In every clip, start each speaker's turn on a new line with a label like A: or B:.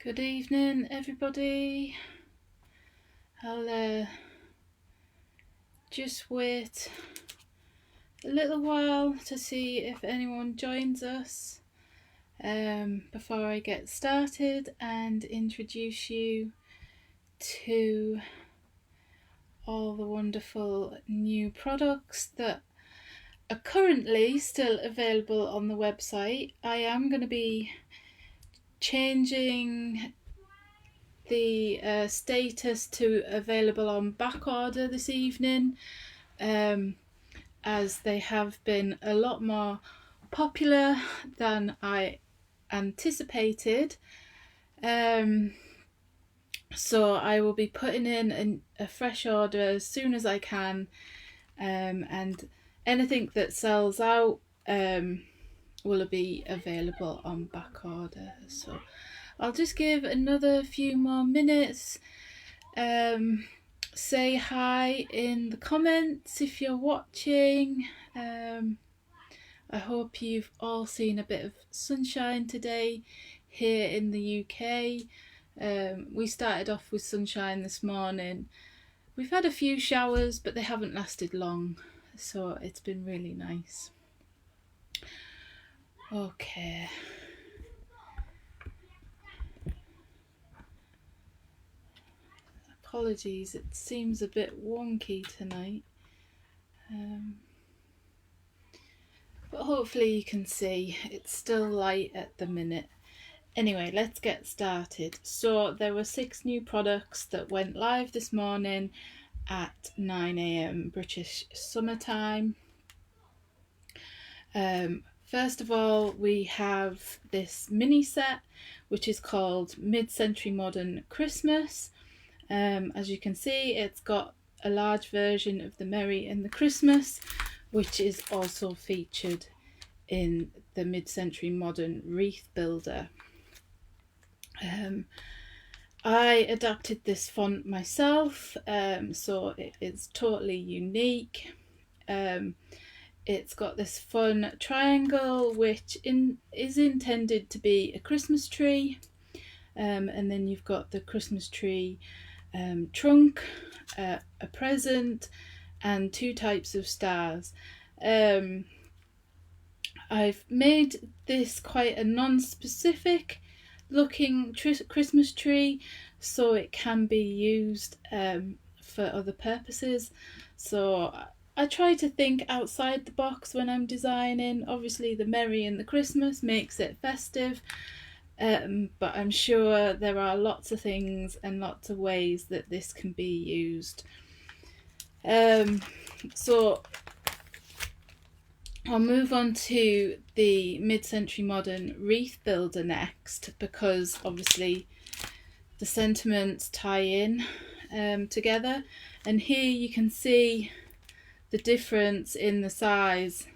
A: Good evening, everybody. I'll just wait a little while to see if anyone joins us before I get started and introduce you to all the wonderful new products that are currently still available on the website. I am going to be changing the status to available on back order this evening, as they have been a lot more popular than I anticipated. So I will be putting in a fresh order as soon as I can, and anything that sells out will be available on back order. So I'll just give another few more minutes. Say hi in the comments if you're watching. I hope you've all seen a bit of sunshine today here in the UK. We started off with sunshine this morning. We've had a few showers, but they haven't lasted long, so it's been really nice. Okay. Apologies, it seems a bit wonky tonight. But hopefully you can see it's still light at the minute. Anyway, let's get started. So there were 6 new products that went live this morning at 9 AM British summertime. First of all, we have this mini set, which is called Mid-Century Modern Christmas. As you can see, it's got a large version of the Merry and the Christmas, which is also featured in the Mid-Century Modern Wreath Builder. I adapted this font myself, so it's totally unique. It's got this fun triangle, which is intended to be a Christmas tree, and then you've got the Christmas tree trunk, a present, and 2 types of stars. I've made this quite a non-specific looking Christmas tree, so it can be used for other purposes. So I try to think outside the box when I'm designing. Obviously the Merry and the Christmas makes it festive, but I'm sure there are lots of things and lots of ways that this can be used. So I'll move on to the Mid-Century Modern Wreath Builder next, because obviously the sentiments tie in together, and here you can see the difference in the size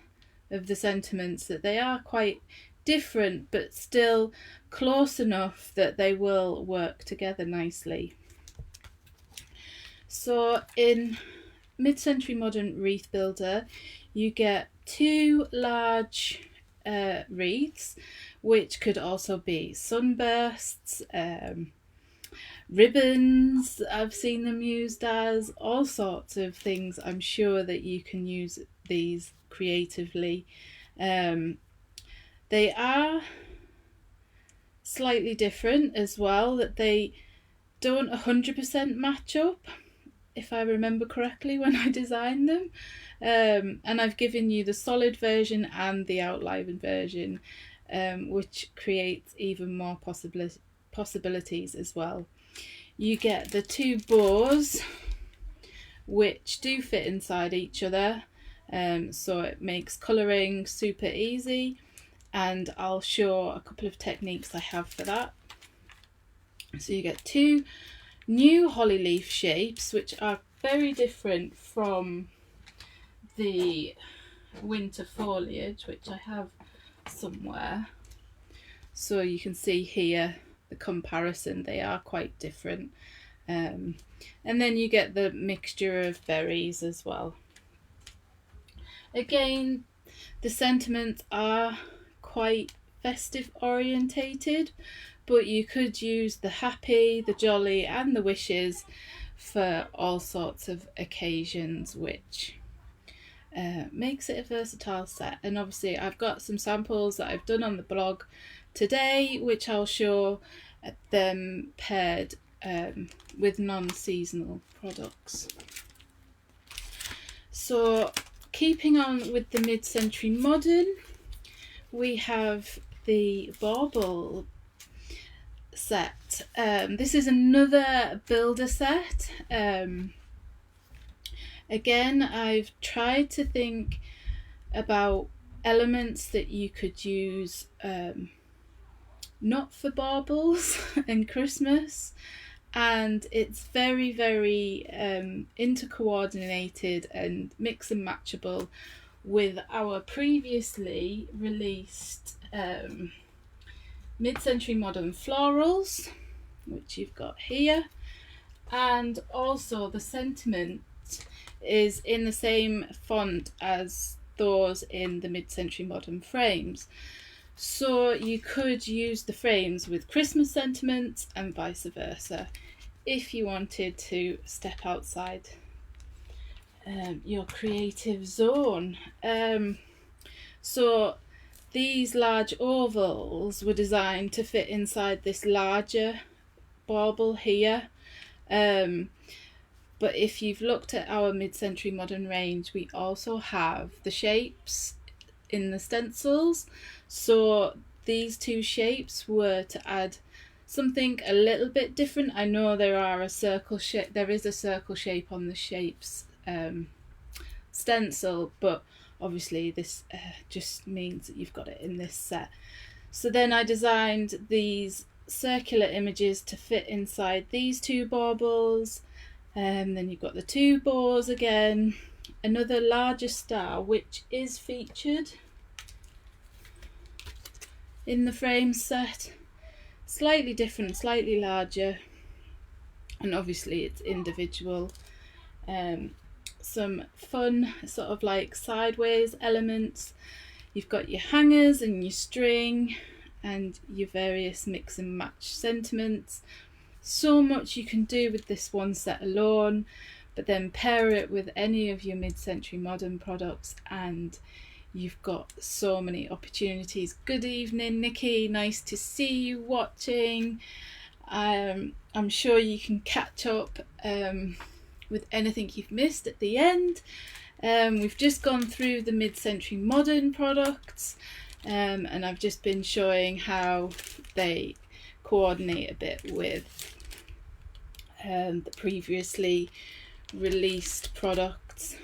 A: of the sentiments, that they are quite different but still close enough that they will work together nicely. So in Mid-Century Modern Wreath Builder you get 2 large wreaths, which could also be sunbursts, ribbons. I've seen them used as all sorts of things. I'm sure that you can use these creatively. They are slightly different as well, that they don't 100% match up, if I remember correctly, when I designed them. And I've given you the solid version and the outline version, which creates even more possibilities as well. You get the 2 bows, which do fit inside each other, so it makes colouring super easy, and I'll show a couple of techniques I have for that. So you get 2 new holly leaf shapes, which are very different from the winter foliage, which I have somewhere, so you can see here the comparison. They are quite different, and then you get the mixture of berries as well. Again, the sentiments are quite festive orientated, but you could use the happy, the jolly and the wishes for all sorts of occasions, which makes it a versatile set. And obviously I've got some samples that I've done on the blog today, which I'll show them paired with non-seasonal products. So keeping on with the mid-century modern, we have the bauble set. This is another builder set. Again, I've tried to think about elements that you could use not for baubles and Christmas, and it's very, very intercoordinated and mix and matchable with our previously released mid-century modern florals, which you've got here, and also the sentiment is in the same font as those in the mid-century modern frames. So you could use the frames with Christmas sentiments and vice versa if you wanted to step outside your creative zone. So these large ovals were designed to fit inside this larger bauble here. But if you've looked at our mid-century modern range, we also have the shapes in the stencils. So these two shapes were to add something a little bit different. I know there is a circle shape on the shapes stencil, but obviously this just means that you've got it in this set. So then I designed these circular images to fit inside these two baubles. Then you've got the two bows again, another larger star which is featured in the frame set, slightly different, slightly larger, and obviously it's individual. Some fun sort of like sideways elements. You've got your hangers and your string and your various mix and match sentiments. So much you can do with this one set alone, but then pair it with any of your mid-century modern products and you've got so many opportunities. Good evening, Nikki, nice to see you watching. I'm sure you can catch up with anything you've missed at the end. We've just gone through the mid-century modern products, and I've just been showing how they coordinate a bit with the previously released products.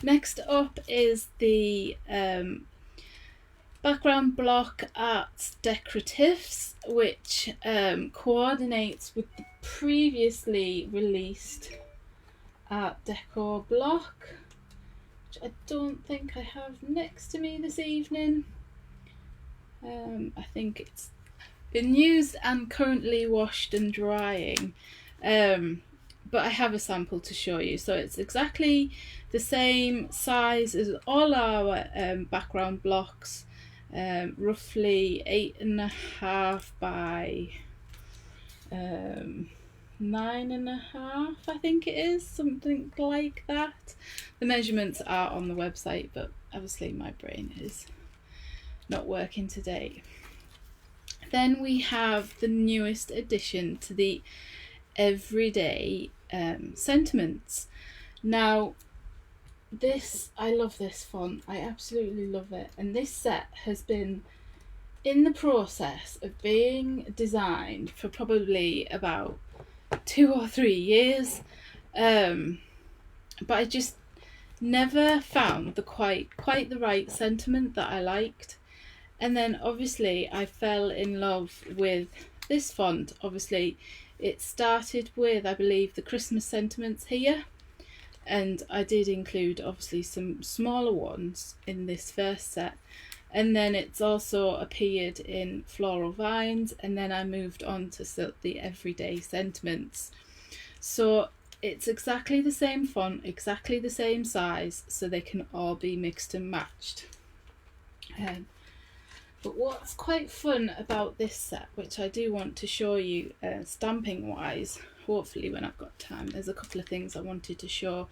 A: Next up is the background block arts decoratives, which coordinates with the previously released art deco block, which I don't think I have next to me this evening. I think it's been used and currently washed and drying, but I have a sample to show you. So it's exactly the same size as all our background blocks, roughly 8.5 by 9.5, I think it is, something like that. The measurements are on the website, but obviously my brain is not working today. Then we have the newest addition to the everyday sentiments. Now I love this font, I absolutely love it, and this set has been in the process of being designed for probably about 2 or 3 years, but I just never found the quite the right sentiment that I liked. And then obviously I fell in love with this font. Obviously it started with, I believe, the Christmas sentiments here, and I did include obviously some smaller ones in this first set, and then it's also appeared in Floral Vines, and then I moved on to the Everyday Sentiments. So it's exactly the same font, exactly the same size, so they can all be mixed and matched. But what's quite fun about this set, which I do want to show you stamping wise, hopefully when I've got time, there's a couple of things I wanted to show,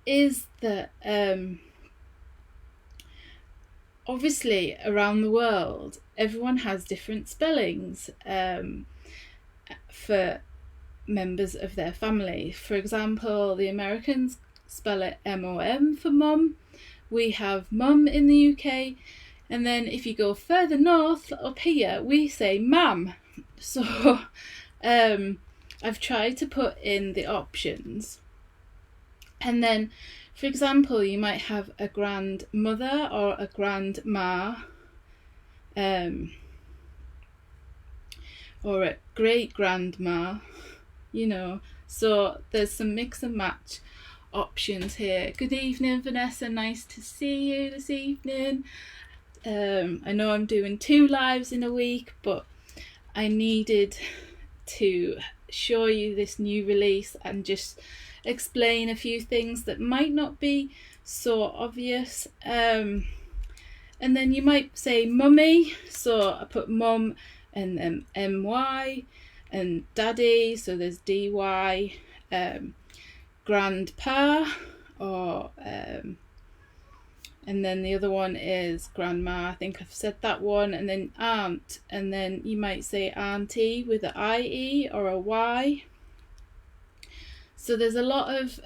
A: is that obviously around the world everyone has different spellings for members of their family. For example, the Americans spell it M-O-M for mum. We have mum in the UK, and then if you go further north up here, we say mam. So I've tried to put in the options, and then for example you might have a grandmother or a grandma, or a great grandma, you know, so there's some mix and match options here. Good evening, Vanessa, nice to see you this evening. I know I'm doing 2 lives in a week, but I needed to show you this new release and just explain a few things that might not be so obvious. And then you might say mummy, so I put mum and then my, and daddy, so there's dy, grandpa, or and then the other one is grandma, I think I've said that one, and then aunt, and then you might say auntie with an IE or a Y. So there's a lot of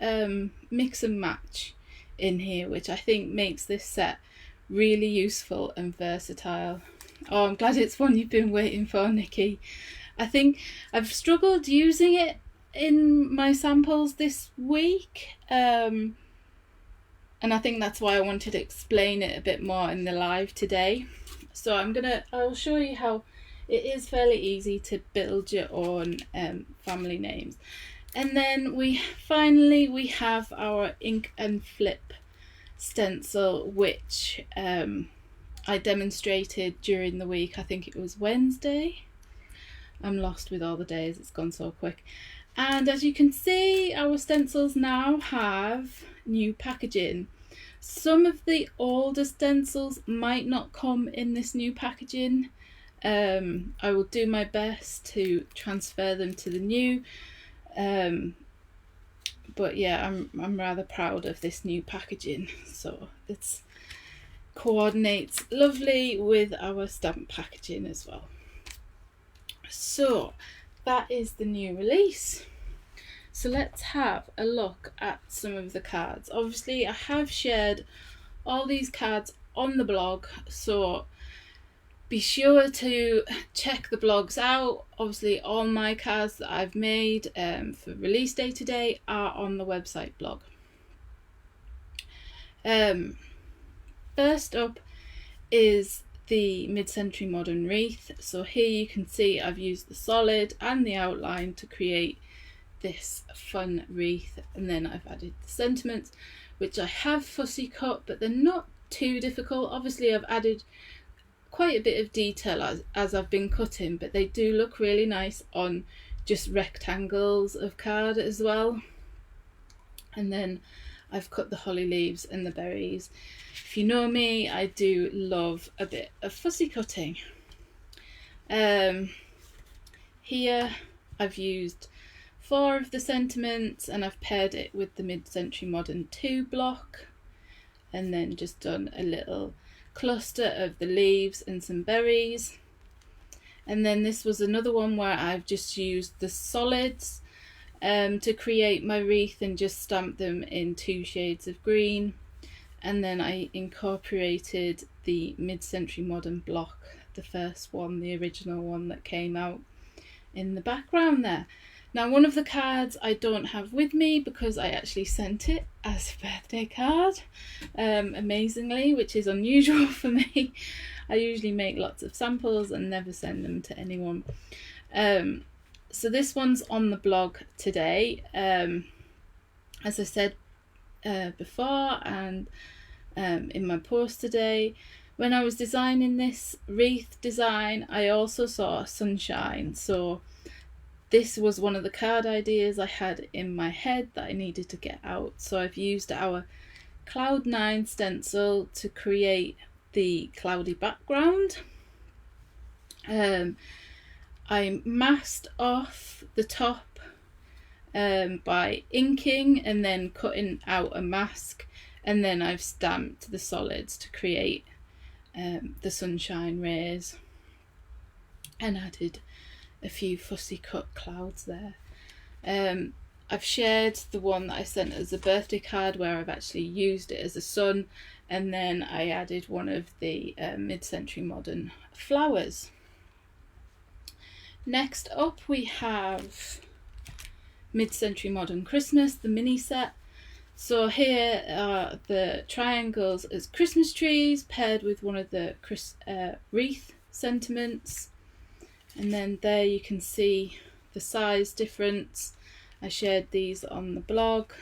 A: mix and match in here, which I think makes this set really useful and versatile. Oh, I'm glad it's one you've been waiting for, Nikki. I think I've struggled using it in my samples this week, and I think that's why I wanted to explain it a bit more in the live today. So I'll show you how it is fairly easy to build your own family names. And then we have our ink and flip stencil, which I demonstrated during the week. I think it was Wednesday. I'm lost with all the days, it's gone so quick. And as you can see, our stencils now have new packaging. Some of the older stencils might not come in this new packaging. I will do my best to transfer them to the new. But yeah, I'm rather proud of this new packaging. So it coordinates lovely with our stamp packaging as well. So that is the new release. So let's have a look at some of the cards. Obviously I have shared all these cards on the blog, so be sure to check the blogs out. Obviously all my cards that I've made for release day today are on the website blog. First up is the mid-century modern wreath. So here you can see I've used the solid and the outline to create this fun wreath, and then I've added the sentiments, which I have fussy cut, but they're not too difficult. Obviously I've added quite a bit of detail as I've been cutting, but they do look really nice on just rectangles of card as well. And then I've cut the holly leaves and the berries. If you know me, I do love a bit of fussy cutting. Here I've used 4 of the sentiments and I've paired it with the mid-century modern 2 block, and then just done a little cluster of the leaves and some berries. And then this was another one where I've just used the solids to create my wreath and just stamped them in 2 shades of green, and then I incorporated the mid-century modern block, the first one, the original one that came out in the background there. Now one of the cards I don't have with me because I actually sent it as a birthday card, amazingly, which is unusual for me. I usually make lots of samples and never send them to anyone. So this one's on the blog today. as I said before, and in my post today, when I was designing this wreath design, I also saw sunshine. So this was one of the card ideas I had in my head that I needed to get out. So I've used our Cloud9 stencil to create the cloudy background. I masked off the top by inking and then cutting out a mask, and then I've stamped the solids to create the sunshine rays, and added a few fussy cut clouds there. I've shared the one that I sent as a birthday card where I've actually used it as a sun, and then I added one of the mid-century modern flowers. Next up we have mid-century modern Christmas, the mini set. So here are the triangles as Christmas trees paired with one of the wreath sentiments, and then there you can see the size difference. I shared these on the blog.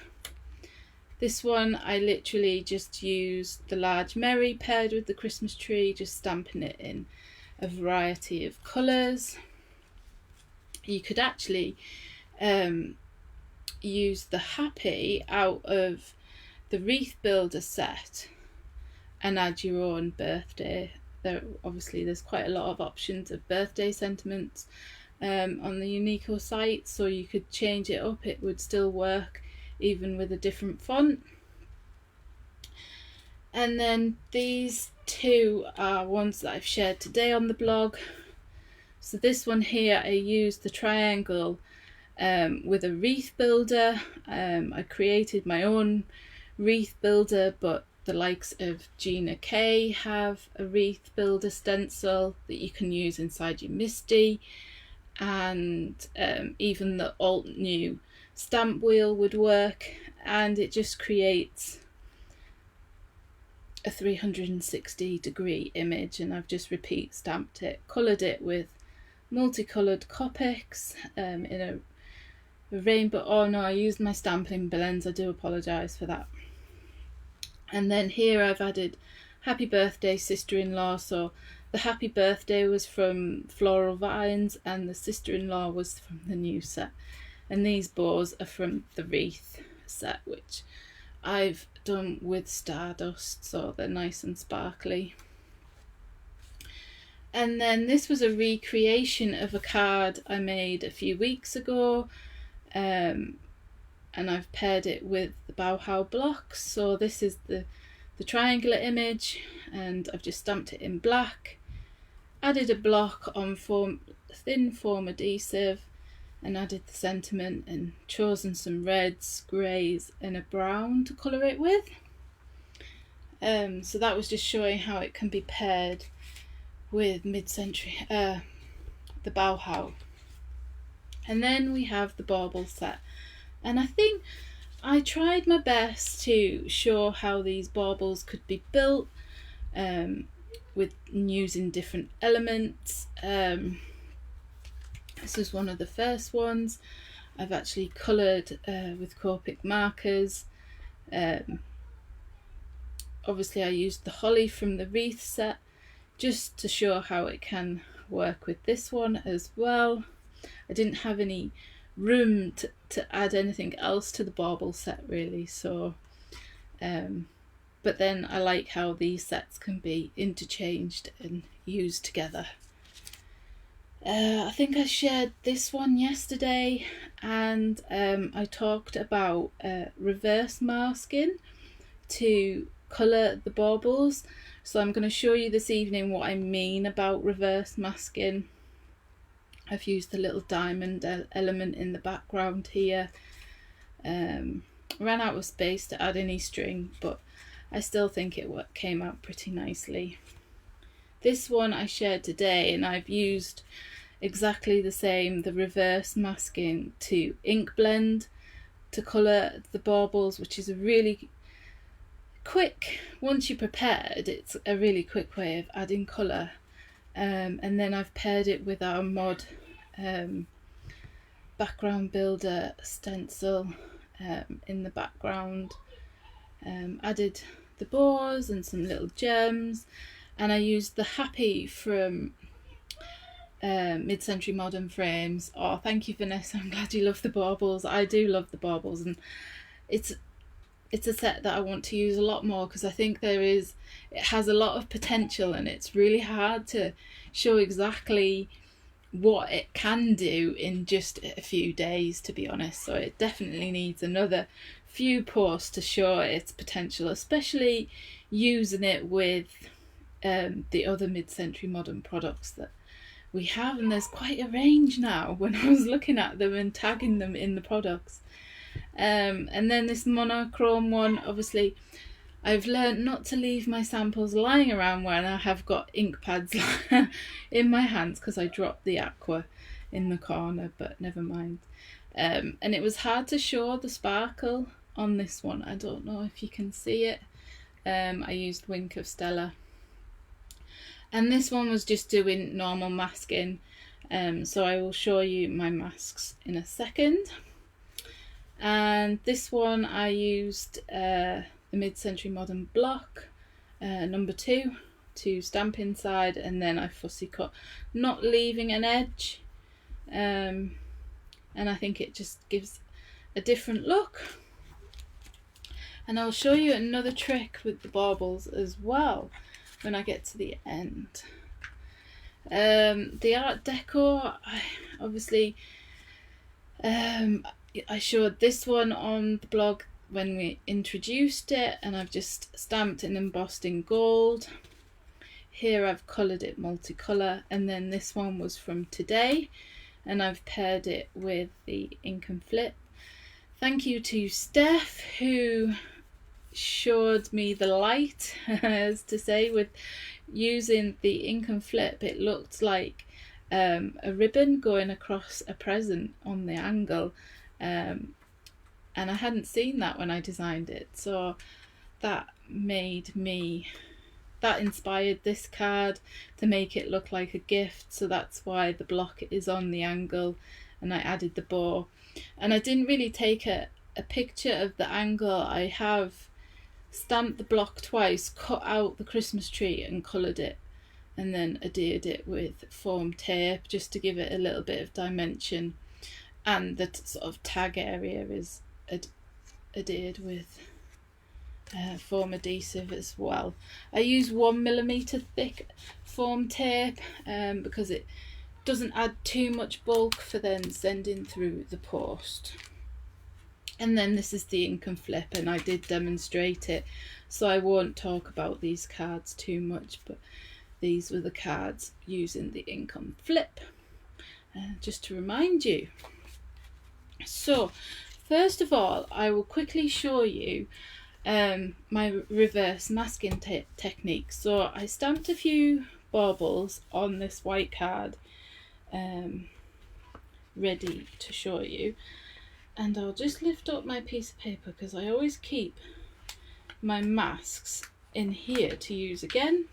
A: This one I literally just used the large Merry paired with the Christmas tree, just stamping it in a variety of colours. You could actually use the Happy out of the Wreath Builder set and add your own birthday. There's quite a lot of options of birthday sentiments on the Uniko site, so you could change it up. It would still work even with a different font. And then these two are ones that I've shared today on the blog. So this one here, I used the triangle with a wreath builder. I created my own wreath builder, but the likes of Gina K have a wreath builder stencil that you can use inside your MISTI, and even the alt new stamp wheel would work, and it just creates a 360-degree image. And I've just repeat stamped it, coloured it with multicoloured Copics in a rainbow. Oh no, I used my stamping blends, I do apologise for that. And then here I've added Happy Birthday Sister-in-Law. So the Happy Birthday was from Floral Vines and the Sister-in-Law was from the new set. And these bows are from the Wreath set, which I've done with Stardust, so they're nice and sparkly. And then this was a recreation of a card I made a few weeks ago, and I've paired it with the Bauhaus blocks. So this is the triangular image, and I've just stamped it in black, added a block on thin foam adhesive, and added the sentiment, and chosen some reds, greys and a brown to colour it with. So that was just showing how it can be paired with mid-century, the Bauhaus. And then we have the bauble set, and I think I tried my best to show how these baubles could be built with using different elements. This is one of the first ones. I've actually coloured with Copic markers. Obviously I used the holly from the wreath set just to show how it can work with this one as well. I didn't have any room to add anything else to the bauble set really, so but then I like how these sets can be interchanged and used together. I think I shared this one yesterday, and I talked about reverse masking to colour the baubles. So I'm going to show you this evening what I mean about reverse masking. I've used the little diamond element in the background here. Ran out of space to add any string, but I still think it came out pretty nicely. This one I shared today, and I've used exactly the same, the reverse masking to ink blend to colour the baubles, which is a really quick, once you're prepared, it's a really quick way of adding colour. And then I've paired it with our mod background builder stencil, in the background. Added the bows and some little gems, and I used the Happy from Mid-Century Modern Frames. Oh, thank you, Vanessa. I'm glad you love the baubles. I do love the baubles, and it's a set that I want to use a lot more, because I think it has a lot of potential, and it's really hard to show exactly what it can do in just a few days, to be honest. So it definitely needs another few posts to show its potential, especially using it with the other mid-century modern products that we have, and there's quite a range now when I was looking at them and tagging them in the products. And then this monochrome one, obviously I've learned not to leave my samples lying around when I have got ink pads in my hands, because I dropped the aqua in the corner, but never mind. And it was hard to show the sparkle on this one. I don't know if you can see it. I used Wink of Stella. And this one was just doing normal masking. So I will show you my masks in a second. And this one I used the Mid-Century Modern block, number 2, to stamp inside, and then I fussy cut, not leaving an edge. And I think it just gives a different look. And I'll show you another trick with the baubles as well when I get to the end. The Art Deco, I showed this one on the blog when we introduced it, and I've just stamped and embossed in gold. Here I've coloured it multicolour, and then this one was from today, and I've paired it with the Ink and Flip. Thank you to Steph, who showed me the light, as to say, with using the Ink and Flip. It looked like a ribbon going across a present on the angle, and I hadn't seen that when I designed it, so that inspired this card to make it look like a gift. So that's why the block is on the angle, and I added the bow. And I didn't really take a picture of the angle. I have stamped the block twice, cut out the Christmas tree and coloured it, and then adhered it with foam tape just to give it a little bit of dimension. And the sort of tag area is adhered with foam adhesive as well. I use 1mm thick foam tape because it doesn't add too much bulk for then sending through the post. And then this is the Ink and Flip, and I did demonstrate it, so I won't talk about these cards too much, but these were the cards using the Ink and Flip, just to remind you. So first of all, I will quickly show you my reverse masking technique. So I stamped a few baubles on this white card, ready to show you. And I'll just lift up my piece of paper, because I always keep my masks in here to use again.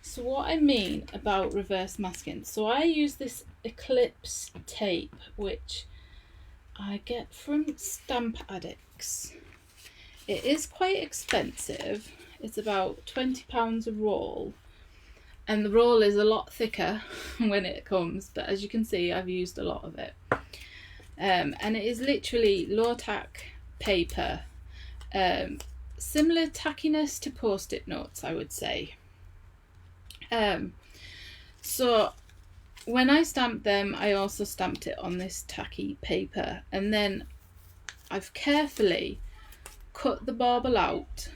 A: So what I mean about reverse masking, so I use this Eclipse tape, which I get from Stamp Addicts. It is quite expensive. It's about £20 a roll, and the roll is a lot thicker when it comes, but as you can see, I've used a lot of it. And it is literally low tack paper, similar tackiness to post-it notes, I would say. So when I stamped them, I also stamped it on this tacky paper, and then I've carefully cut the bauble out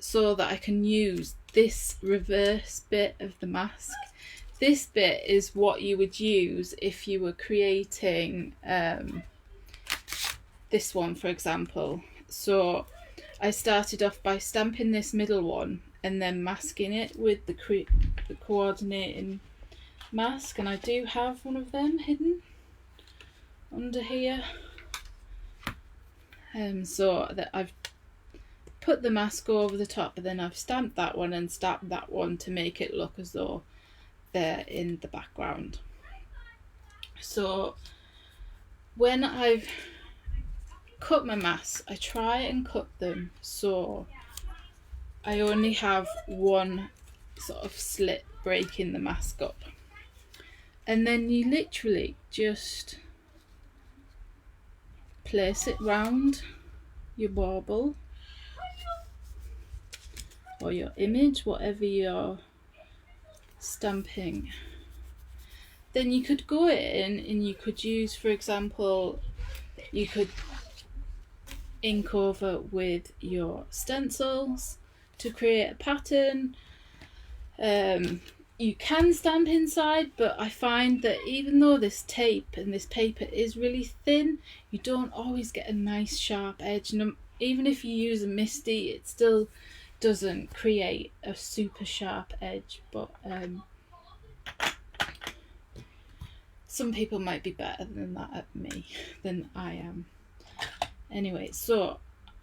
A: so that I can use this reverse bit of the mask. This bit is what you would use if you were creating this one, for example. So I started off by stamping this middle one and then masking it with the coordinating mask, and I do have one of them hidden under here. So that I've put the mask over the top, but then I've stamped that one and stamped that one to make it look as though they're in the background. So when I've cut my masks, I try and cut them so I only have one sort of slit breaking the mask up. And then you literally just place it round your bauble or your image, whatever you're stamping. Then you could go in and you could use, for example, you could ink over with your stencils to create a pattern. You can stamp inside, but I find that even though this tape and this paper is really thin, you don't always get a nice sharp edge. And even if you use a MISTI, it still doesn't create a super sharp edge. But some people might be better than that at me than I am. Anyway, so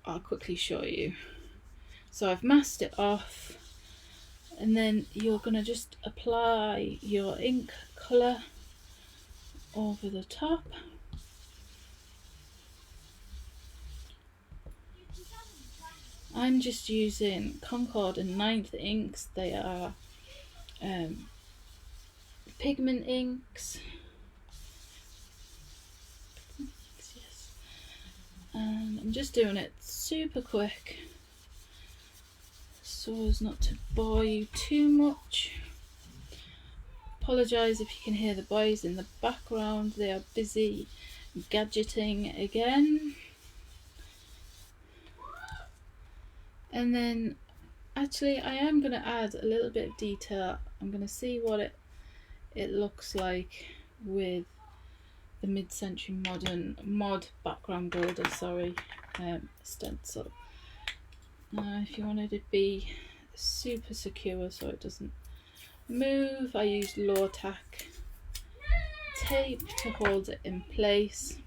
A: I'll quickly show you. So I've masked it off, and then you're going to just apply your ink colour over the top. I'm just using Concord and 9th inks. They are pigment inks. Yes. And I'm just doing it super quick so as not to bore you too much. Apologise if you can hear the boys in the background, they are busy gadgeting again. And then actually I am going to add a little bit of detail. I'm going to see what it looks like with the mid-century mod background border, stencil. If you wanted it to be super secure so it doesn't move, I used low tack tape to hold it in place.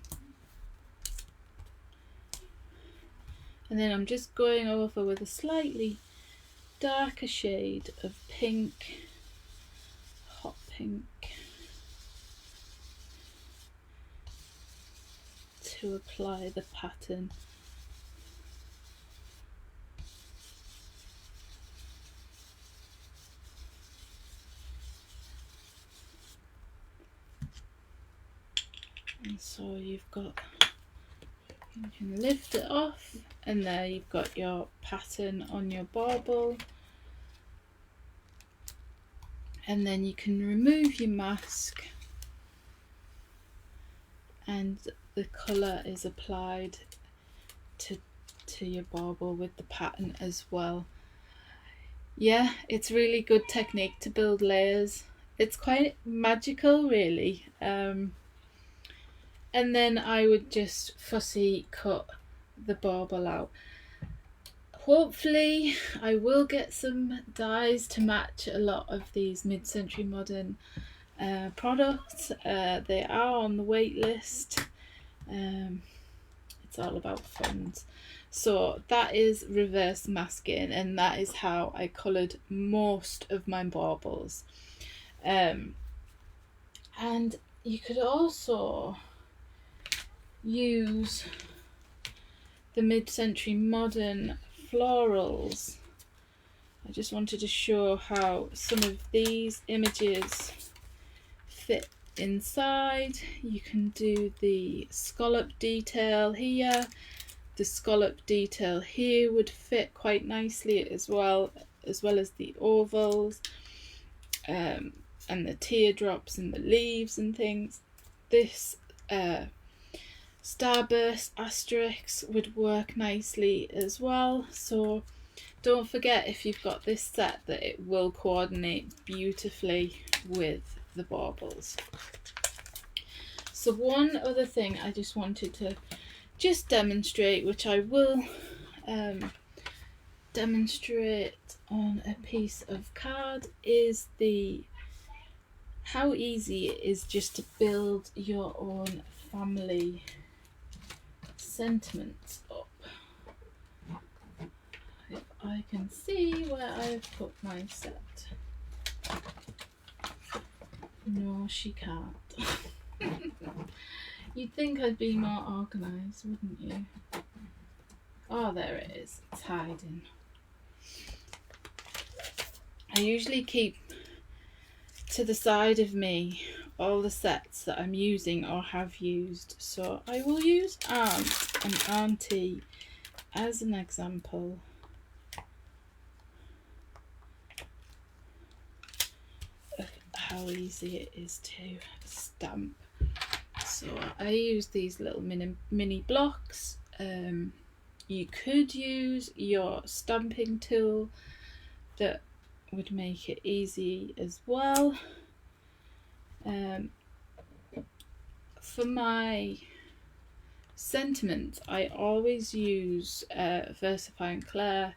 A: And then I'm just going over with a slightly darker shade of pink, hot pink, to apply the pattern. And so you've got, you can lift it off, and there you've got your pattern on your bauble. And then you can remove your mask, and the colour is applied to your bauble with the pattern as well. Yeah, it's really good technique to build layers. It's quite magical, really. And then I would just fussy cut the bauble out. Hopefully I will get some dies to match a lot of these mid-century modern products. They are on the wait list. It's all about funds. So that is reverse masking, and that is how I coloured most of my baubles. And you could also use the mid-century modern florals. I just wanted to show how some of these images fit inside. You can do the scallop detail here. The scallop detail here would fit quite nicely as well as the ovals, and the teardrops and the leaves and things. This starburst asterisk would work nicely as well. So don't forget, if you've got this set, that it will coordinate beautifully with the baubles. So one other thing I just wanted to demonstrate, which I will demonstrate on a piece of card, is how easy it is just to build your own family sentiments up. If I can see where I've put my set. No, she can't. You'd think I'd be more organised, wouldn't you? Oh, there it is. It's hiding. I usually keep to the side of me all the sets that I'm using or have used. So I will use Aunt and Auntie as an example. Of how easy it is to stamp. So I use these little mini blocks. You could use your stamping tool, that would make it easy as well. For my sentiment, I always use Versafine Clair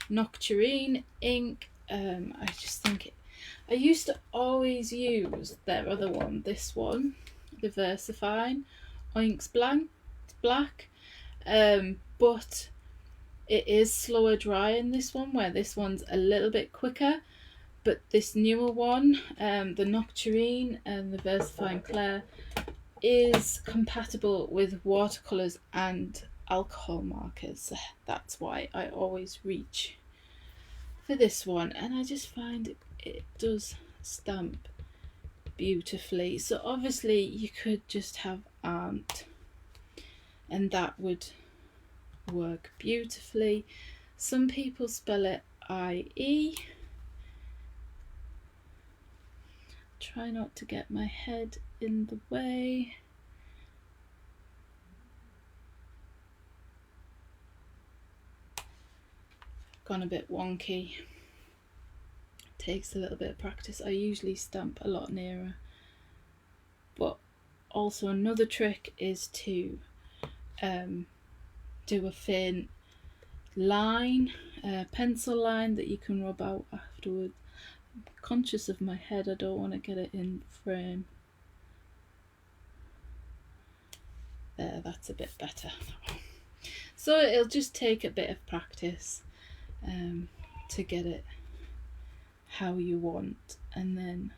A: Nocturine ink. I just think I used to always use their other one, this one, the Versafine Inks Black, but it is slower drying, this one, where this one's a little bit quicker. But this newer one, the Nocturine and the Versafine Clair, is compatible with watercolours and alcohol markers. That's why I always reach for this one, and I just find it does stamp beautifully. So obviously you could just have Aunt, and that would work beautifully. Some people spell it IE. Try not to get my head in the way. Gone a bit wonky. Takes a little bit of practice. I usually stamp a lot nearer. But also another trick is to do a thin line, pencil line that you can rub out afterwards. I'm conscious of my head, I don't want to get it in frame. There, that's a bit better. So it'll just take a bit of practice to get it how you want, and then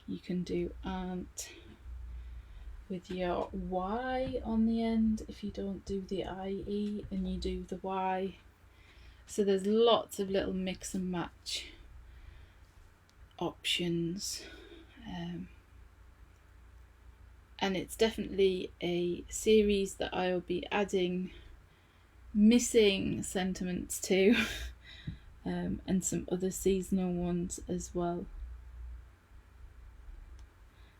A: you can do Aunt with your Y on the end if you don't do the IE and you do the Y. So there's lots of little mix and match options, and it's definitely a series that I will be adding missing sentiments to, and some other seasonal ones as well.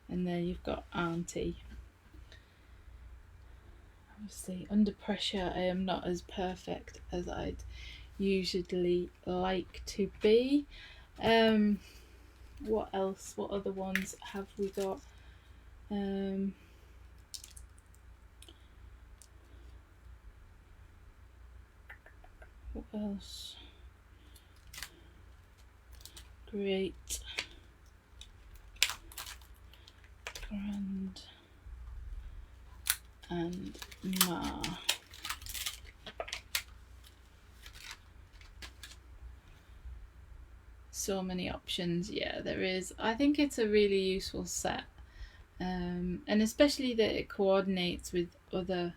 A: And there you've got Auntie. Obviously under pressure I am not as perfect as I'd usually like to be. What else? What other ones have we got? What else? Great. Grand. And Ma. So many options. Yeah, there is. I think it's a really useful set, and especially that it coordinates with other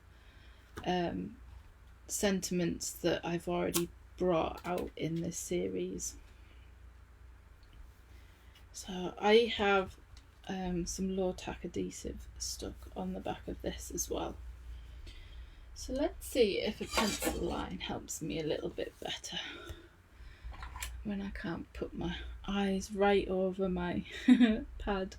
A: sentiments that I've already brought out in this series. So I have some low tack adhesive stuck on the back of this as well. So let's see if a pencil line helps me a little bit better when I can't put my eyes right over my pad.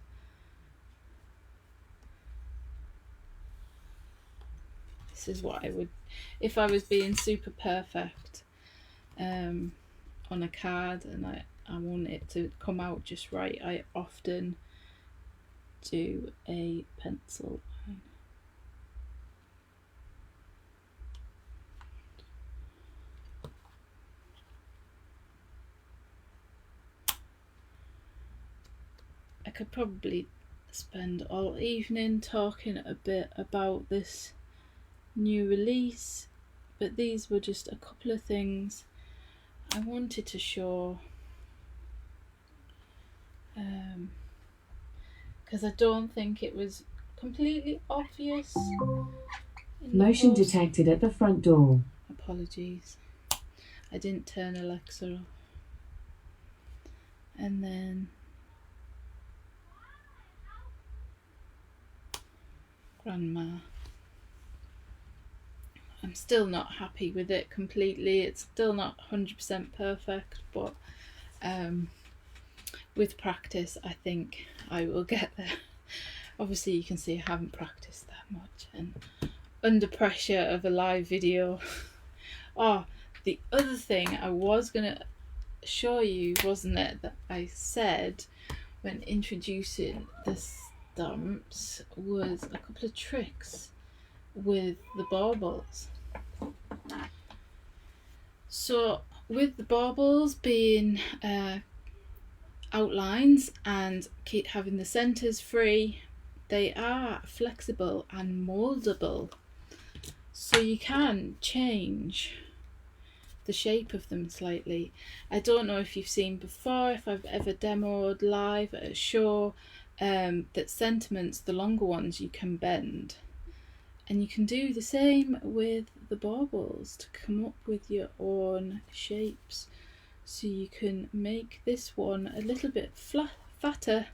A: This is what I would, if I was being super perfect on a card and I want it to come out just right, I often do a pencil line. I could probably spend all evening talking a bit about this new release, but these were just a couple of things I wanted to show, because I don't think it was completely obvious.
B: Motion detected at the front door.
A: Apologies. I didn't turn Alexa off. And then Grandma. I'm still not happy with it completely. It's still not 100% perfect, but with practice I think I will get there. Obviously you can see I haven't practiced that much, and under pressure of a live video. Oh, the other thing I was going to show you, wasn't it, that I said when introducing the stamps, was a couple of tricks with the baubles. So with the baubles being outlines and keep having the centres free, they are flexible and mouldable, so you can change the shape of them slightly. I don't know if you've seen before, if I've ever demoed live at a show, that sentiments, the longer ones, you can bend, and you can do the same with the baubles to come up with your own shapes. So you can make this one a little bit fatter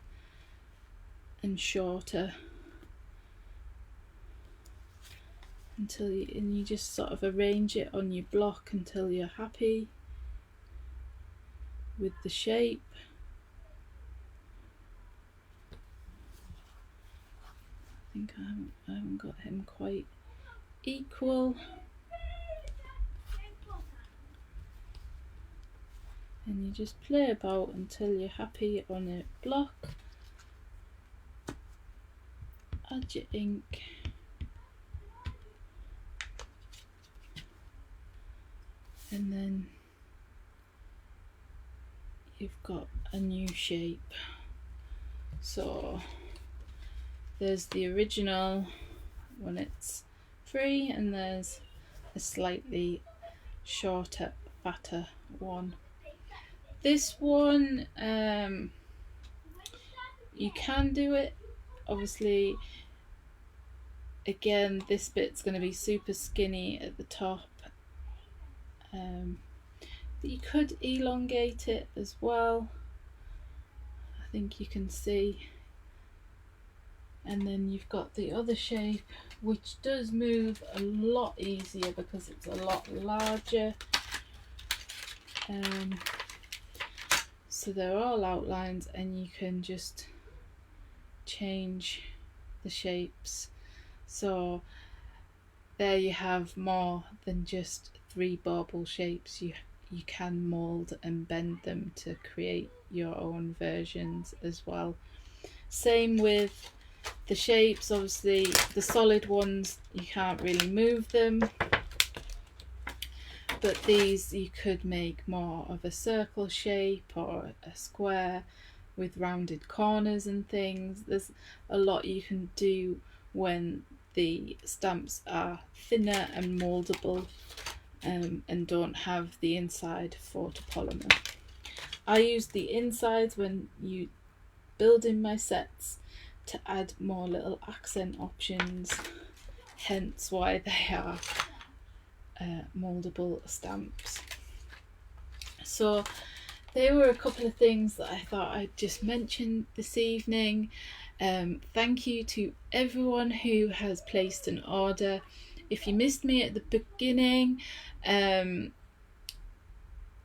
A: and shorter until you just sort of arrange it on your block until you're happy with the shape. I think I haven't got him quite equal. And you just play about until you're happy on a block. Add your ink. And then you've got a new shape. So there's the original when it's free, and there's a slightly shorter, fatter one. This one, you can do it, obviously. Again, this bit's going to be super skinny at the top. But you could elongate it as well. I think you can see. And then you've got the other shape, which does move a lot easier because it's a lot larger. So they're all outlines, and you can just change the shapes. So there you have more than just 3 bauble shapes. You can mould and bend them to create your own versions as well. Same with the shapes. Obviously the solid ones, you can't really move them, but these you could make more of a circle shape or a square with rounded corners and things. There's a lot you can do when the stamps are thinner and mouldable, and don't have the inside photopolymer. I use the insides when you building my sets to add more little accent options, hence why they are mouldable stamps. So there were a couple of things that I thought I'd just mention this evening. Thank you to everyone who has placed an order. If you missed me at the beginning,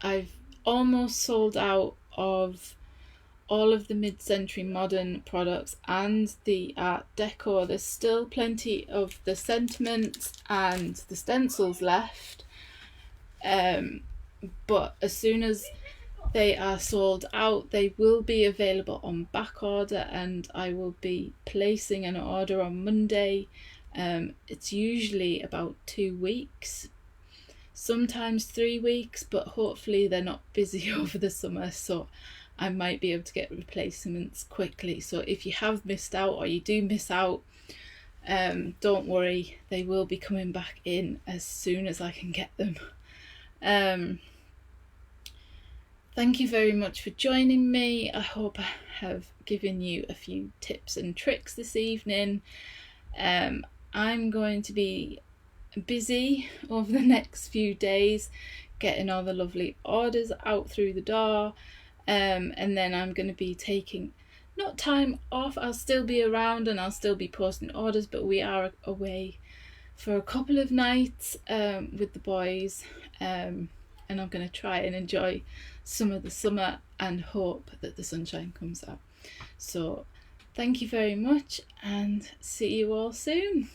A: I've almost sold out of all of the mid-century modern products and the Art Deco. There's still plenty of the sentiments and the stencils left, but as soon as they are sold out, they will be available on back order, and I will be placing an order on Monday. It's usually about 2 weeks, sometimes 3 weeks, but hopefully they're not busy over the summer, so I might be able to get replacements quickly. So if you have missed out, or you do miss out, don't worry, they will be coming back in as soon as I can get them. Thank you very much for joining me. I hope I have giving you a few tips and tricks this evening. I'm going to be busy over the next few days getting all the lovely orders out through the door, and then I'm going to be taking not time off. I'll still be around and I'll still be posting orders, but we are away for a couple of nights with the boys, and I'm going to try and enjoy some of the summer and hope that the sunshine comes out. So thank you very much and see you all soon.